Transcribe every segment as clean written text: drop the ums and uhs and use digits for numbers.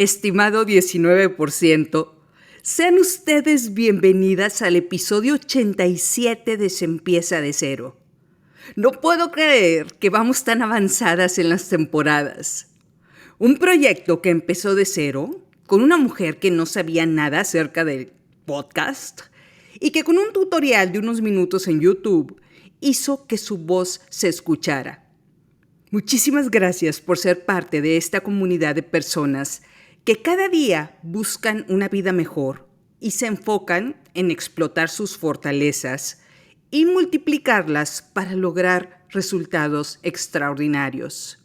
Estimado 19%, sean ustedes bienvenidas al episodio 87 de Se empieza de cero. No puedo creer que vamos tan avanzadas en las temporadas. Un proyecto que empezó de cero, con una mujer que no sabía nada acerca del podcast y que con un tutorial de unos minutos en YouTube hizo que su voz se escuchara. Muchísimas gracias por ser parte de esta comunidad de personas que cada día buscan una vida mejor y se enfocan en explotar sus fortalezas y multiplicarlas para lograr resultados extraordinarios.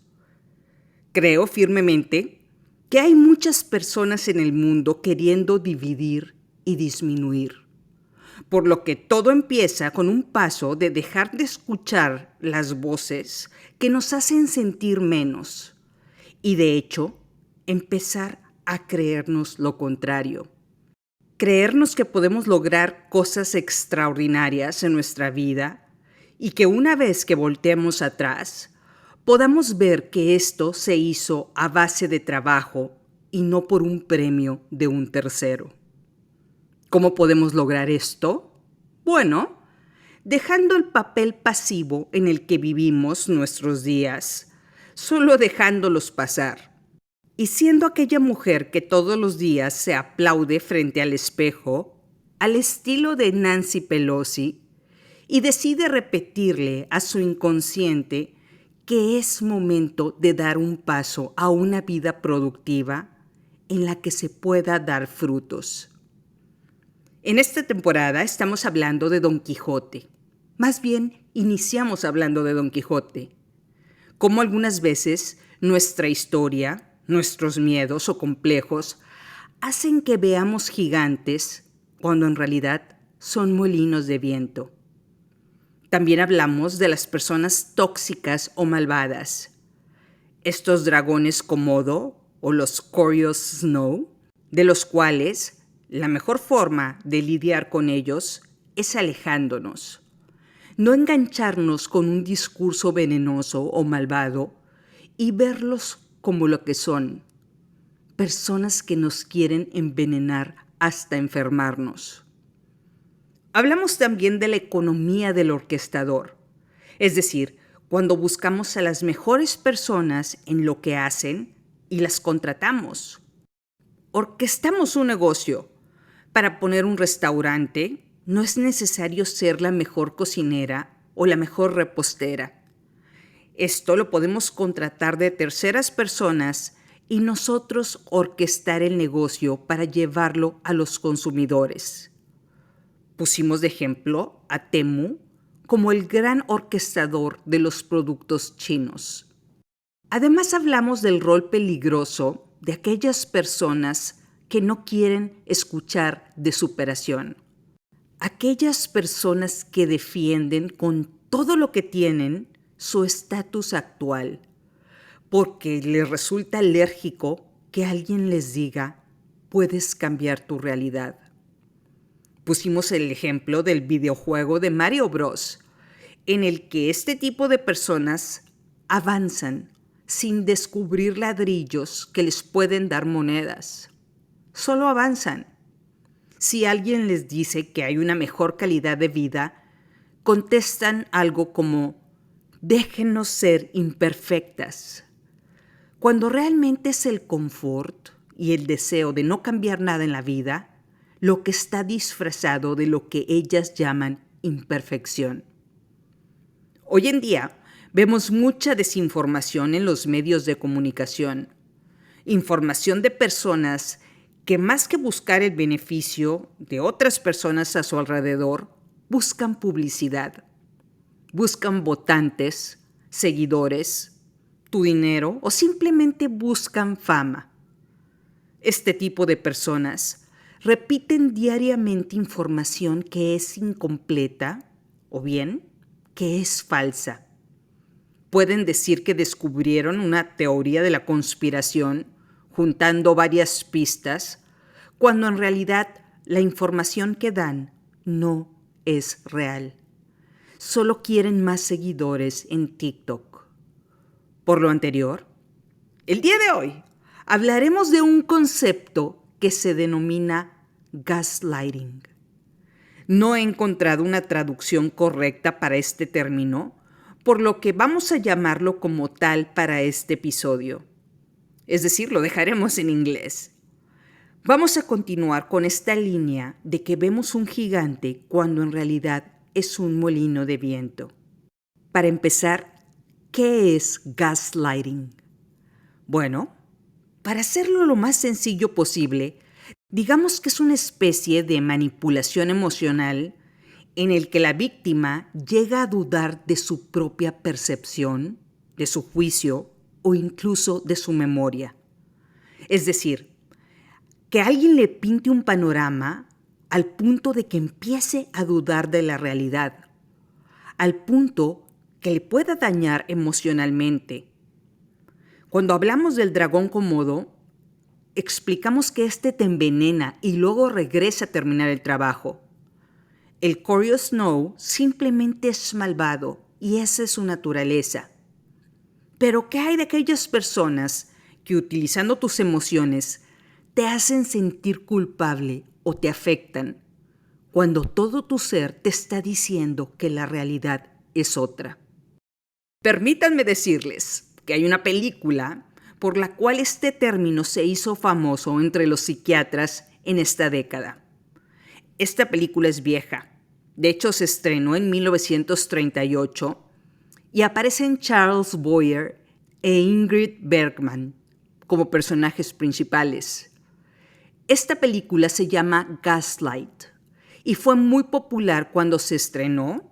Creo firmemente que hay muchas personas en el mundo queriendo dividir y disminuir, por lo que todo empieza con un paso de dejar de escuchar las voces que nos hacen sentir menos y, de hecho, empezar a creernos lo contrario. Creernos que podemos lograr cosas extraordinarias en nuestra vida y que una vez que volteemos atrás, podamos ver que esto se hizo a base de trabajo y no por un premio de un tercero. ¿Cómo podemos lograr esto? Bueno, dejando el papel pasivo en el que vivimos nuestros días, solo dejándolos pasar. Y siendo aquella mujer que todos los días se aplaude frente al espejo, al estilo de Nancy Pelosi, y decide repetirle a su inconsciente que es momento de dar un paso a una vida productiva en la que se pueda dar frutos. En esta temporada estamos hablando de Don Quijote. Más bien, iniciamos hablando de Don Quijote. Cómo algunas veces nuestra historia, nuestros miedos o complejos hacen que veamos gigantes cuando en realidad son molinos de viento. También hablamos de las personas tóxicas o malvadas, estos dragones Komodo o los Curious Snow, de los cuales la mejor forma de lidiar con ellos es alejándonos. No engancharnos con un discurso venenoso o malvado y verlos como lo que son, personas que nos quieren envenenar hasta enfermarnos. Hablamos también de la economía del orquestador, es decir, cuando buscamos a las mejores personas en lo que hacen y las contratamos. Orquestamos un negocio. Para poner un restaurante, no es necesario ser la mejor cocinera o la mejor repostera. Esto lo podemos contratar de terceras personas y nosotros orquestar el negocio para llevarlo a los consumidores. Pusimos de ejemplo a Temu como el gran orquestador de los productos chinos. Además hablamos del rol peligroso de aquellas personas que no quieren escuchar de superación. Aquellas personas que defienden con todo lo que tienen su estatus actual, porque les resulta alérgico que alguien les diga, puedes cambiar tu realidad. Pusimos el ejemplo del videojuego de Mario Bros, en el que este tipo de personas avanzan sin descubrir ladrillos que les pueden dar monedas. Solo avanzan. Si alguien les dice que hay una mejor calidad de vida, contestan algo como, déjenos ser imperfectas. Cuando realmente es el confort y el deseo de no cambiar nada en la vida, lo que está disfrazado de lo que ellas llaman imperfección. Hoy en día vemos mucha desinformación en los medios de comunicación. Información de personas que más que buscar el beneficio de otras personas a su alrededor, buscan publicidad. Buscan votantes, seguidores, tu dinero o simplemente buscan fama. Este tipo de personas repiten diariamente información que es incompleta o bien que es falsa. Pueden decir que descubrieron una teoría de la conspiración juntando varias pistas, cuando en realidad la información que dan no es real. Solo quieren más seguidores en TikTok. Por lo anterior, el día de hoy hablaremos de un concepto que se denomina gaslighting. No he encontrado una traducción correcta para este término, por lo que vamos a llamarlo como tal para este episodio. Es decir, lo dejaremos en inglés. Vamos a continuar con esta línea de que vemos un gigante cuando en realidad es un molino de viento. Para empezar, ¿qué es gaslighting? Bueno, para hacerlo lo más sencillo posible, digamos que es una especie de manipulación emocional en el que la víctima llega a dudar de su propia percepción, de su juicio o incluso de su memoria. Es decir, que alguien le pinte un panorama al punto de que empiece a dudar de la realidad, al punto que le pueda dañar emocionalmente. Cuando hablamos del dragón Komodo, explicamos que este te envenena y luego regresa a terminar el trabajo. El Koryo Snow simplemente es malvado y esa es su naturaleza. Pero ¿qué hay de aquellas personas que utilizando tus emociones te hacen sentir culpable o te afectan cuando todo tu ser te está diciendo que la realidad es otra? Permítanme decirles que hay una película por la cual este término se hizo famoso entre los psiquiatras en esta década. Esta película es vieja. De hecho, se estrenó en 1938 y aparecen Charles Boyer e Ingrid Bergman como personajes principales. Esta película se llama Gaslight y fue muy popular cuando se estrenó,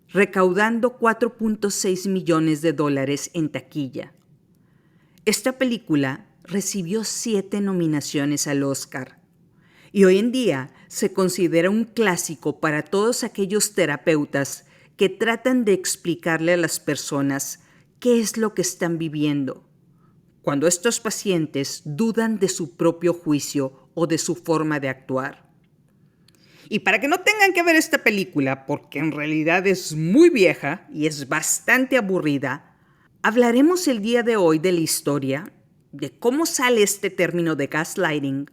recaudando $4.6 millones en taquilla. Esta película recibió 7 nominaciones al Oscar y hoy en día se considera un clásico para todos aquellos terapeutas que tratan de explicarle a las personas qué es lo que están viviendo, cuando estos pacientes dudan de su propio juicio o de su forma de actuar. Y para que no tengan que ver esta película, porque en realidad es muy vieja y es bastante aburrida, hablaremos el día de hoy de la historia, de cómo sale este término de gaslighting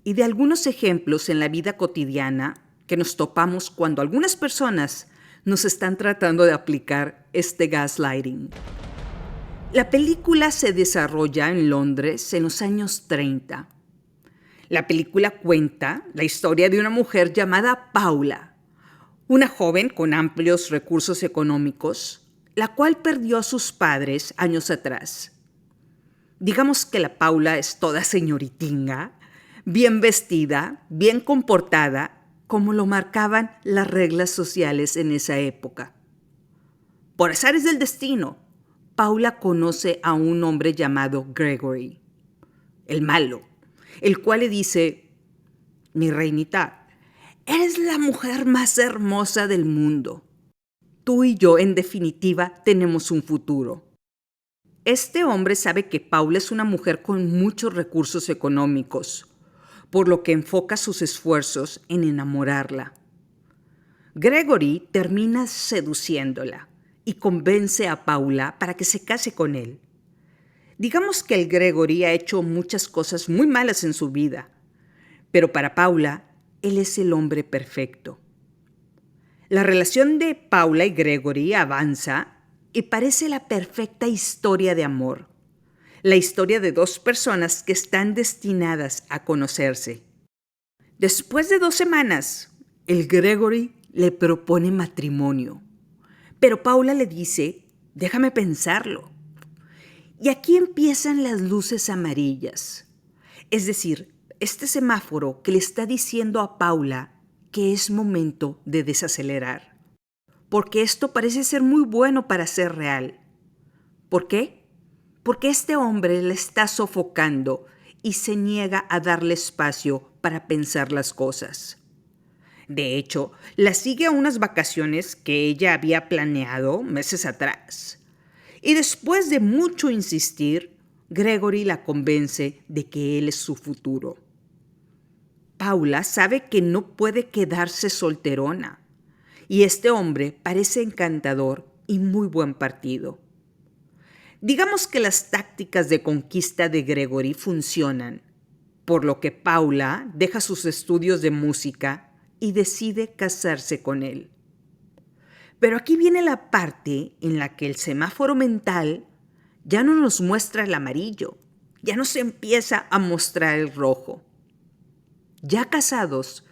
y de algunos ejemplos en la vida cotidiana que nos topamos cuando algunas personas nos están tratando de aplicar este gaslighting. La película se desarrolla en Londres en los años 30. La película cuenta la historia de una mujer llamada Paula, una joven con amplios recursos económicos, la cual perdió a sus padres años atrás. Digamos que la Paula es toda señoritinga, bien vestida, bien comportada, como lo marcaban las reglas sociales en esa época. Por azares del destino, Paula conoce a un hombre llamado Gregory, el malo, el cual le dice: mi reinita, eres la mujer más hermosa del mundo. Tú y yo, en definitiva, tenemos un futuro. Este hombre sabe que Paula es una mujer con muchos recursos económicos, por lo que enfoca sus esfuerzos en enamorarla. Gregory termina seduciéndola y convence a Paula para que se case con él. Digamos que el Gregory ha hecho muchas cosas muy malas en su vida, pero para Paula, él es el hombre perfecto. La relación de Paula y Gregory avanza y parece la perfecta historia de amor. La historia de dos personas que están destinadas a conocerse. Después de 2 semanas, el Gregory le propone matrimonio, pero Paula le dice: déjame pensarlo. Y aquí empiezan las luces amarillas. Es decir, este semáforo que le está diciendo a Paula que es momento de desacelerar. Porque esto parece ser muy bueno para ser real. ¿Por qué? Porque este hombre la está sofocando y se niega a darle espacio para pensar las cosas. De hecho, la sigue a unas vacaciones que ella había planeado meses atrás. Y después de mucho insistir, Gregory la convence de que él es su futuro. Paula sabe que no puede quedarse solterona, y este hombre parece encantador y muy buen partido. Digamos que las tácticas de conquista de Gregory funcionan, por lo que Paula deja sus estudios de música y decide casarse con él. Pero aquí viene la parte en la que el semáforo mental ya no nos muestra el amarillo, ya nos empieza a mostrar el rojo. Ya casados,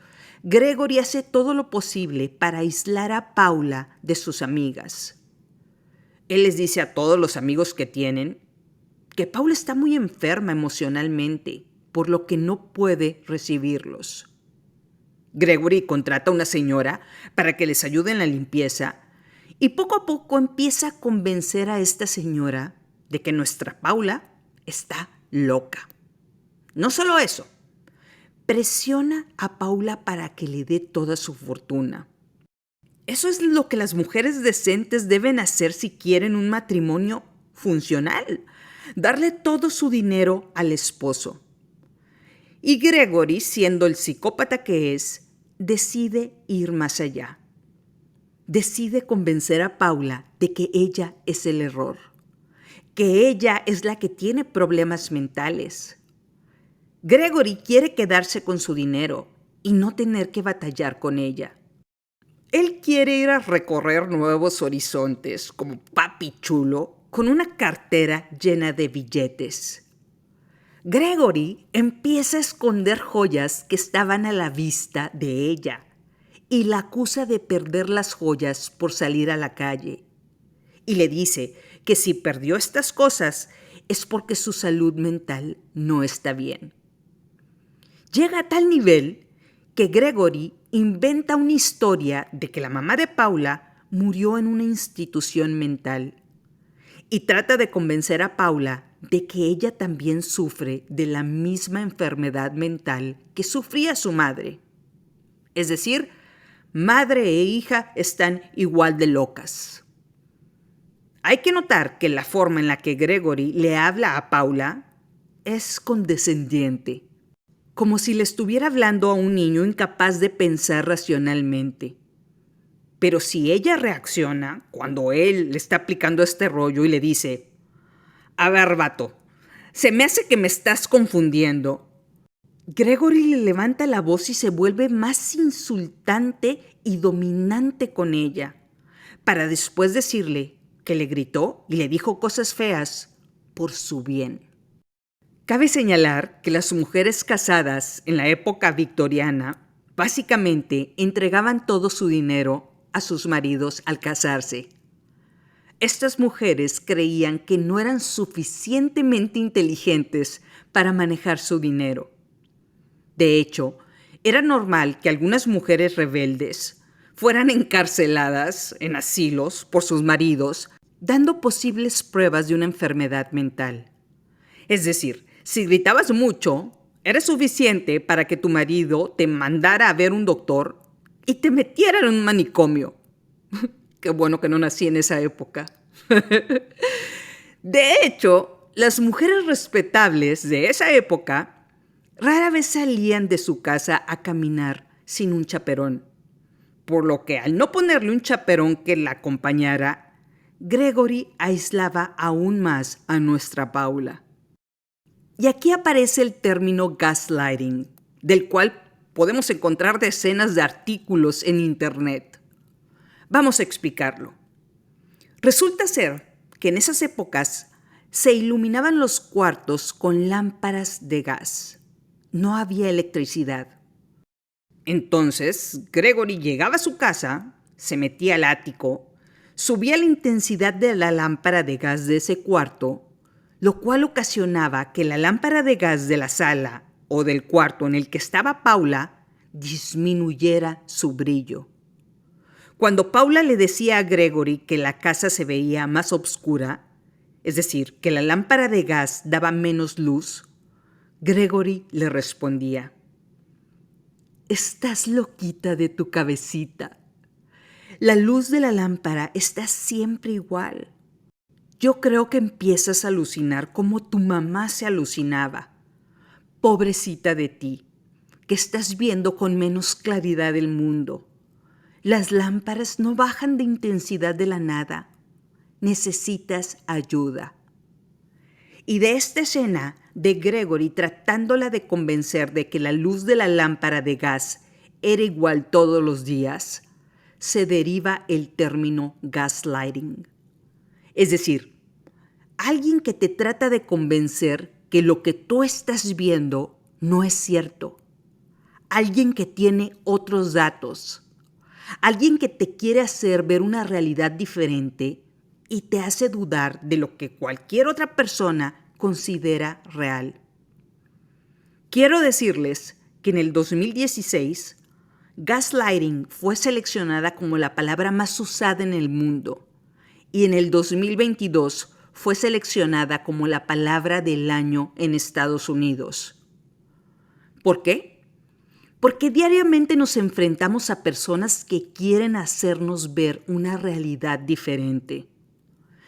Gregory hace todo lo posible para aislar a Paula de sus amigas. Él les dice a todos los amigos que tienen que Paula está muy enferma emocionalmente, por lo que no puede recibirlos. Gregory contrata a una señora para que les ayude en la limpieza y poco a poco empieza a convencer a esta señora de que nuestra Paula está loca. No solo eso, presiona a Paula para que le dé toda su fortuna. Eso es lo que las mujeres decentes deben hacer si quieren un matrimonio funcional, darle todo su dinero al esposo. Y Gregory, siendo el psicópata que es, decide ir más allá. Decide convencer a Paula de que ella es el error, que ella es la que tiene problemas mentales. Gregory quiere quedarse con su dinero y no tener que batallar con ella. Él quiere ir a recorrer nuevos horizontes como papi chulo con una cartera llena de billetes. Gregory empieza a esconder joyas que estaban a la vista de ella y la acusa de perder las joyas por salir a la calle. Y le dice que si perdió estas cosas es porque su salud mental no está bien. Llega a tal nivel que Gregory inventa una historia de que la mamá de Paula murió en una institución mental y trata de convencer a Paula de que ella también sufre de la misma enfermedad mental que sufría su madre. Es decir, madre e hija están igual de locas. Hay que notar que la forma en la que Gregory le habla a Paula es condescendiente, como si le estuviera hablando a un niño incapaz de pensar racionalmente. Pero si ella reacciona cuando él le está aplicando este rollo y le dice: a ver, vato, se me hace que me estás confundiendo, Gregory le levanta la voz y se vuelve más insultante y dominante con ella, para después decirle que le gritó y le dijo cosas feas por su bien. Cabe señalar que las mujeres casadas en la época victoriana básicamente entregaban todo su dinero a sus maridos al casarse. Estas mujeres creían que no eran suficientemente inteligentes para manejar su dinero. De hecho, era normal que algunas mujeres rebeldes fueran encarceladas en asilos por sus maridos, dando posibles pruebas de una enfermedad mental. Es decir, si gritabas mucho, era suficiente para que tu marido te mandara a ver un doctor y te metiera en un manicomio. Qué bueno que no nací en esa época. De hecho, las mujeres respetables de esa época rara vez salían de su casa a caminar sin un chaperón. Por lo que al no ponerle un chaperón que la acompañara, Gregory aislaba aún más a nuestra Paula. Y aquí aparece el término gaslighting, del cual podemos encontrar decenas de artículos en Internet. Vamos a explicarlo. Resulta ser que en esas épocas se iluminaban los cuartos con lámparas de gas. No había electricidad. Entonces, Gregory llegaba a su casa, se metía al ático, subía la intensidad de la lámpara de gas de ese cuarto, lo cual ocasionaba que la lámpara de gas de la sala o del cuarto en el que estaba Paula disminuyera su brillo. Cuando Paula le decía a Gregory que la casa se veía más oscura, es decir, que la lámpara de gas daba menos luz, Gregory le respondía: estás loquita de tu cabecita. La luz de la lámpara está siempre igual. Yo creo que empiezas a alucinar como tu mamá se alucinaba. Pobrecita de ti, que estás viendo con menos claridad el mundo. Las lámparas no bajan de intensidad de la nada. Necesitas ayuda. Y de esta escena de Gregory tratándola de convencer de que la luz de la lámpara de gas era igual todos los días, se deriva el término gaslighting. Es decir, alguien que te trata de convencer que lo que tú estás viendo no es cierto. Alguien que tiene otros datos. Alguien que te quiere hacer ver una realidad diferente y te hace dudar de lo que cualquier otra persona considera real. Quiero decirles que en el 2016, gaslighting fue seleccionada como la palabra más usada en el mundo y en el 2022 fue seleccionada como la palabra del año en Estados Unidos. ¿Por qué? Porque diariamente nos enfrentamos a personas que quieren hacernos ver una realidad diferente.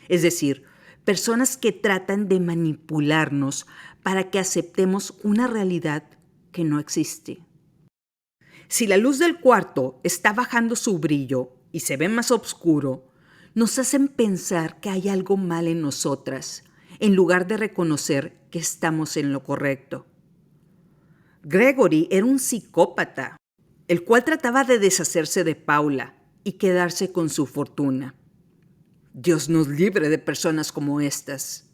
Es decir, personas que tratan de manipularnos para que aceptemos una realidad que no existe. Si la luz del cuarto está bajando su brillo y se ve más oscuro, nos hacen pensar que hay algo mal en nosotras, en lugar de reconocer que estamos en lo correcto. Gregory era un psicópata, el cual trataba de deshacerse de Paula y quedarse con su fortuna. Dios nos libre de personas como estas.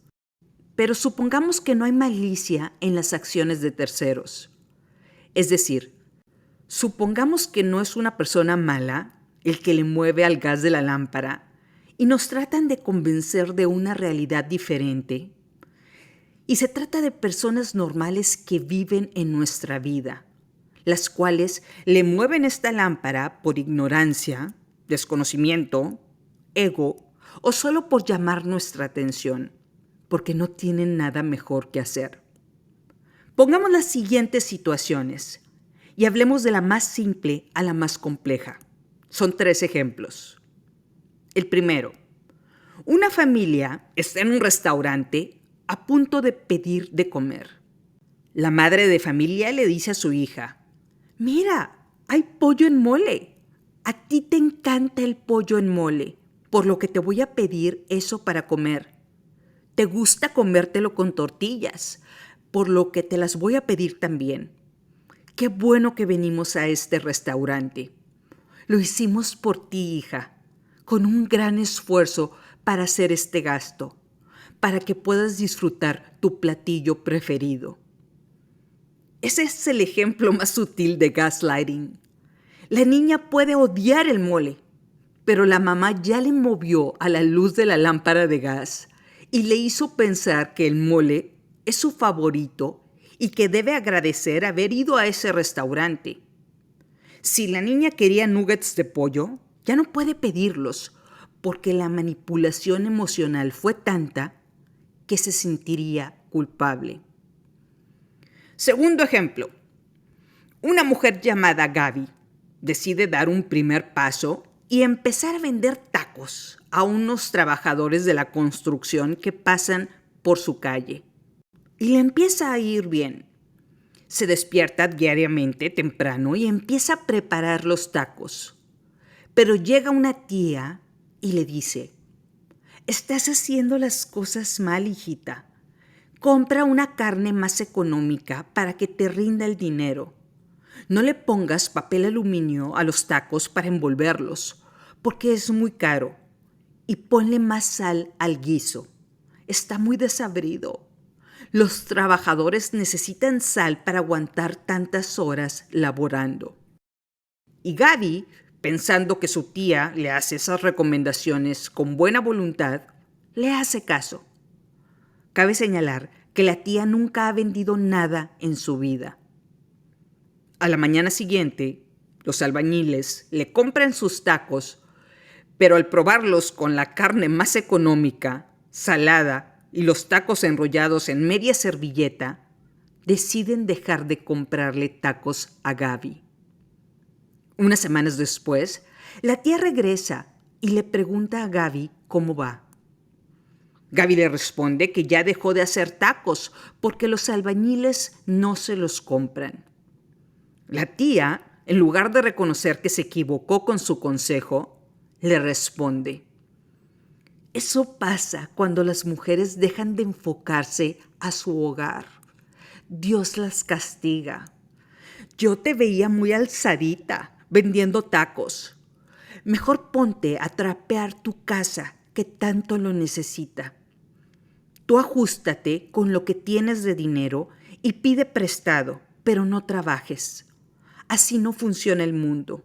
Pero supongamos que no hay malicia en las acciones de terceros. Es decir, supongamos que no es una persona mala el que le mueve al gas de la lámpara y nos tratan de convencer de una realidad diferente. Y se trata de personas normales que viven en nuestra vida, las cuales le mueven esta lámpara por ignorancia, desconocimiento, ego o solo por llamar nuestra atención, porque no tienen nada mejor que hacer. Pongamos las siguientes situaciones y hablemos de la más simple a la más compleja. Son 3 ejemplos. El primero, una familia está en un restaurante a punto de pedir de comer. La madre de familia le dice a su hija: «Mira, hay pollo en mole. A ti te encanta el pollo en mole, por lo que te voy a pedir eso para comer. Te gusta comértelo con tortillas, por lo que te las voy a pedir también. Qué bueno que venimos a este restaurante. Lo hicimos por ti, hija, con un gran esfuerzo para hacer este gasto, para que puedas disfrutar tu platillo preferido». Ese es el ejemplo más sutil de gaslighting. La niña puede odiar el mole, pero la mamá ya le movió a la luz de la lámpara de gas y le hizo pensar que el mole es su favorito y que debe agradecer haber ido a ese restaurante. Si la niña quería nuggets de pollo, ya no puede pedirlos, porque la manipulación emocional fue tanta que se sentiría culpable. Segundo ejemplo, una mujer llamada Gaby decide dar un primer paso y empezar a vender tacos a unos trabajadores de la construcción que pasan por su calle. Y le empieza a ir bien. Se despierta diariamente temprano y empieza a preparar los tacos. Pero llega una tía y le dice: «Estás haciendo las cosas mal, hijita. Compra una carne más económica para que te rinda el dinero. No le pongas papel aluminio a los tacos para envolverlos, porque es muy caro. Y ponle más sal al guiso. Está muy desabrido. Los trabajadores necesitan sal para aguantar tantas horas laborando». Y Gaby, pensando que su tía le hace esas recomendaciones con buena voluntad, le hace caso. Cabe señalar que la tía nunca ha vendido nada en su vida. A la mañana siguiente, los albañiles le compran sus tacos, pero al probarlos con la carne más económica, salada y los tacos enrollados en media servilleta, deciden dejar de comprarle tacos a Gaby. Unas semanas después, la tía regresa y le pregunta a Gaby cómo va. Gaby le responde que ya dejó de hacer tacos porque los albañiles no se los compran. La tía, en lugar de reconocer que se equivocó con su consejo, le responde: Eso pasa cuando las mujeres dejan de enfocarse a su hogar. Dios las castiga. Yo te veía muy alzadita, vendiendo tacos. Mejor ponte a trapear tu casa, que tanto lo necesita. Tú ajústate con lo que tienes de dinero y pide prestado, pero no trabajes. Así no funciona el mundo.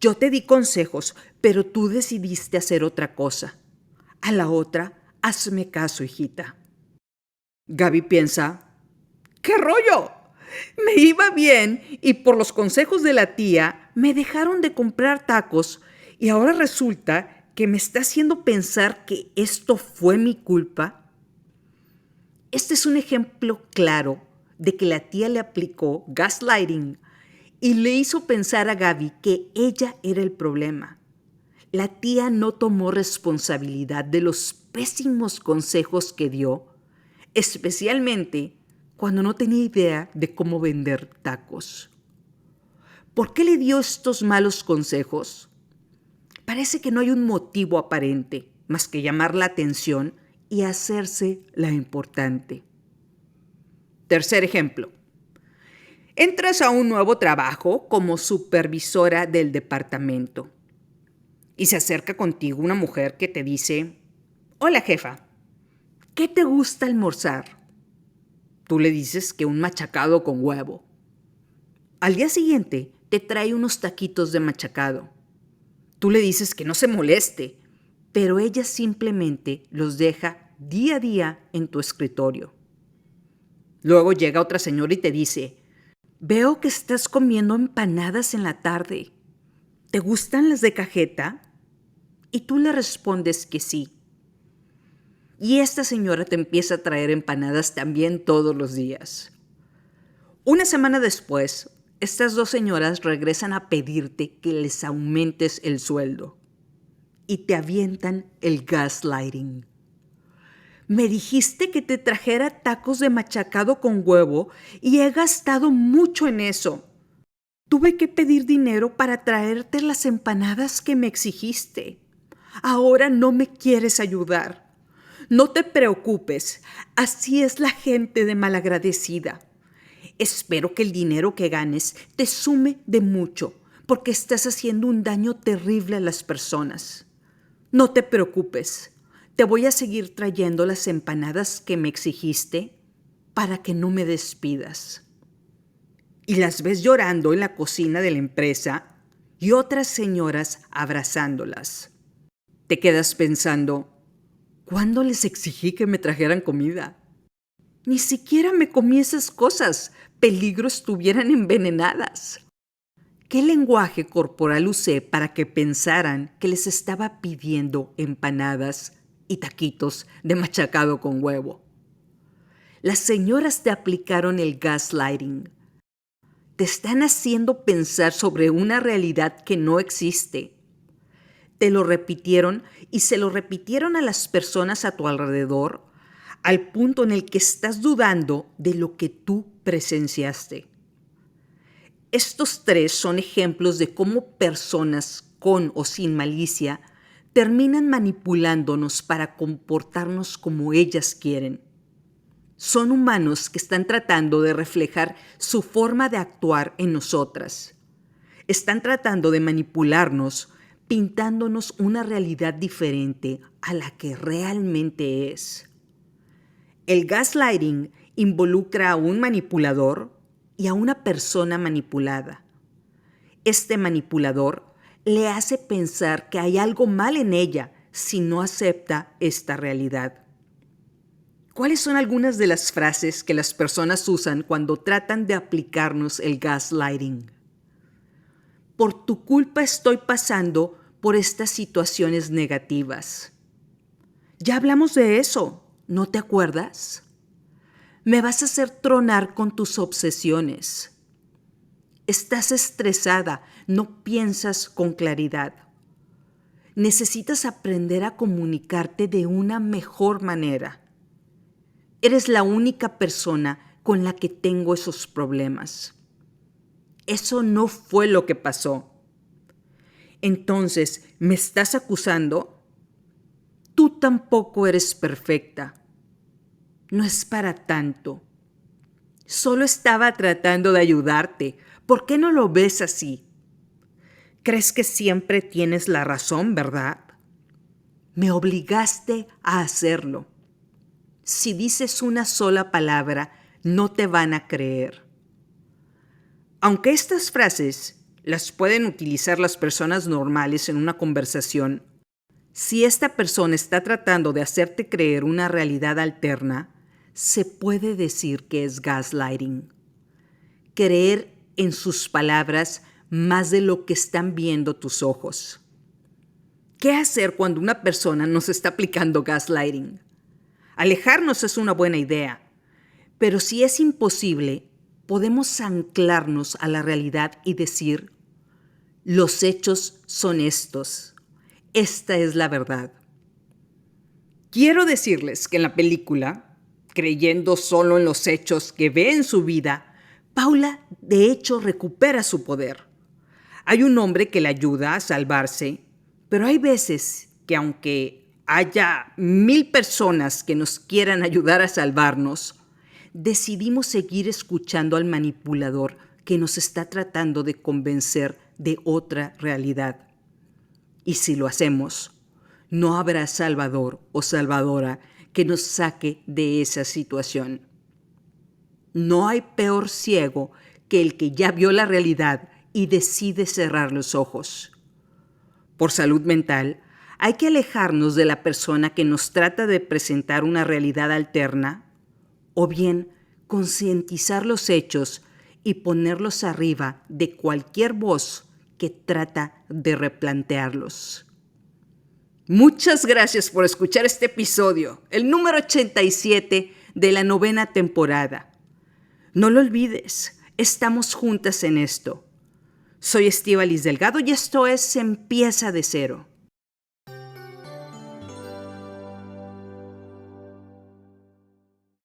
Yo te di consejos, pero tú decidiste hacer otra cosa. A la otra, hazme caso, hijita. Gaby piensa, ¿qué rollo? Me iba bien y por los consejos de la tía me dejaron de comprar tacos y ahora resulta que me está haciendo pensar que esto fue mi culpa. Este es un ejemplo claro de que la tía le aplicó gaslighting y le hizo pensar a Gaby que ella era el problema. La tía no tomó responsabilidad de los pésimos consejos que dio, especialmente cuando no tenía idea de cómo vender tacos. ¿Por qué le dio estos malos consejos? Parece que no hay un motivo aparente más que llamar la atención y hacerse la importante. Tercer ejemplo. Entras a un nuevo trabajo como supervisora del departamento y se acerca contigo una mujer que te dice, hola jefa, ¿qué te gusta almorzar? Tú le dices que un machacado con huevo. Al día siguiente te trae unos taquitos de machacado. Tú le dices que no se moleste, pero ella simplemente los deja día a día en tu escritorio. Luego llega otra señora y te dice, veo que estás comiendo empanadas en la tarde. ¿Te gustan las de cajeta? Y tú le respondes que sí. Y esta señora te empieza a traer empanadas también todos los días. Una semana después, estas dos señoras regresan a pedirte que les aumentes el sueldo y te avientan el gaslighting. Me dijiste que te trajera tacos de machacado con huevo y he gastado mucho en eso. Tuve que pedir dinero para traerte las empanadas que me exigiste. Ahora no me quieres ayudar. No te preocupes, así es la gente de malagradecida. Espero que el dinero que ganes te sume de mucho, porque estás haciendo un daño terrible a las personas. No te preocupes, te voy a seguir trayendo las empanadas que me exigiste para que no me despidas. Y las ves llorando en la cocina de la empresa y otras señoras abrazándolas. Te quedas pensando, ¿cuándo les exigí que me trajeran comida? Ni siquiera me comí esas cosas, peligro estuvieran envenenadas. ¿Qué lenguaje corporal usé para que pensaran que les estaba pidiendo empanadas y taquitos de machacado con huevo? Las señoras te aplicaron el gaslighting. Te están haciendo pensar sobre una realidad que no existe. Te lo repitieron y se lo repitieron a las personas a tu alrededor, al punto en el que estás dudando de lo que tú presenciaste. Estos tres son ejemplos de cómo personas con o sin malicia terminan manipulándonos para comportarnos como ellas quieren. Son humanos que están tratando de reflejar su forma de actuar en nosotras. Están tratando de manipularnos, pintándonos una realidad diferente a la que realmente es. El gaslighting involucra a un manipulador y a una persona manipulada. Este manipulador le hace pensar que hay algo mal en ella si no acepta esta realidad. ¿Cuáles son algunas de las frases que las personas usan cuando tratan de aplicarnos el gaslighting? Por tu culpa estoy pasando por estas situaciones negativas. Ya hablamos de eso, ¿no te acuerdas? Me vas a hacer tronar con tus obsesiones. Estás estresada, no piensas con claridad. Necesitas aprender a comunicarte de una mejor manera. Eres la única persona con la que tengo esos problemas. Eso no fue lo que pasó. Entonces, ¿me estás acusando? Tú tampoco eres perfecta. No es para tanto. Solo estaba tratando de ayudarte. ¿Por qué no lo ves así? Crees que siempre tienes la razón, ¿verdad? Me obligaste a hacerlo. Si dices una sola palabra, no te van a creer. Aunque estas frases las pueden utilizar las personas normales en una conversación, si esta persona está tratando de hacerte creer una realidad alterna, se puede decir que es gaslighting. Creer en sus palabras más de lo que están viendo tus ojos. ¿Qué hacer cuando una persona nos está aplicando gaslighting? Alejarnos es una buena idea, pero si es imposible, podemos anclarnos a la realidad y decir, los hechos son estos. Esta es la verdad. Quiero decirles que en la película, creyendo solo en los hechos que ve en su vida, Paula de hecho recupera su poder. Hay un hombre que le ayuda a salvarse, pero hay veces que aunque haya 1000 personas que nos quieran ayudar a salvarnos, decidimos seguir escuchando al manipulador que nos está tratando de convencer de otra realidad. Y si lo hacemos, no habrá salvador o salvadora que nos saque de esa situación. No hay peor ciego que el que ya vio la realidad y decide cerrar los ojos. Por salud mental, hay que alejarnos de la persona que nos trata de presentar una realidad alterna, o bien concientizar los hechos y ponerlos arriba de cualquier voz que trata de replantearlos. Muchas gracias por escuchar este episodio, el número 87 de la 9ª temporada. No lo olvides, estamos juntas en esto. Soy Estíbaliz Delgado y esto es Empieza de Cero.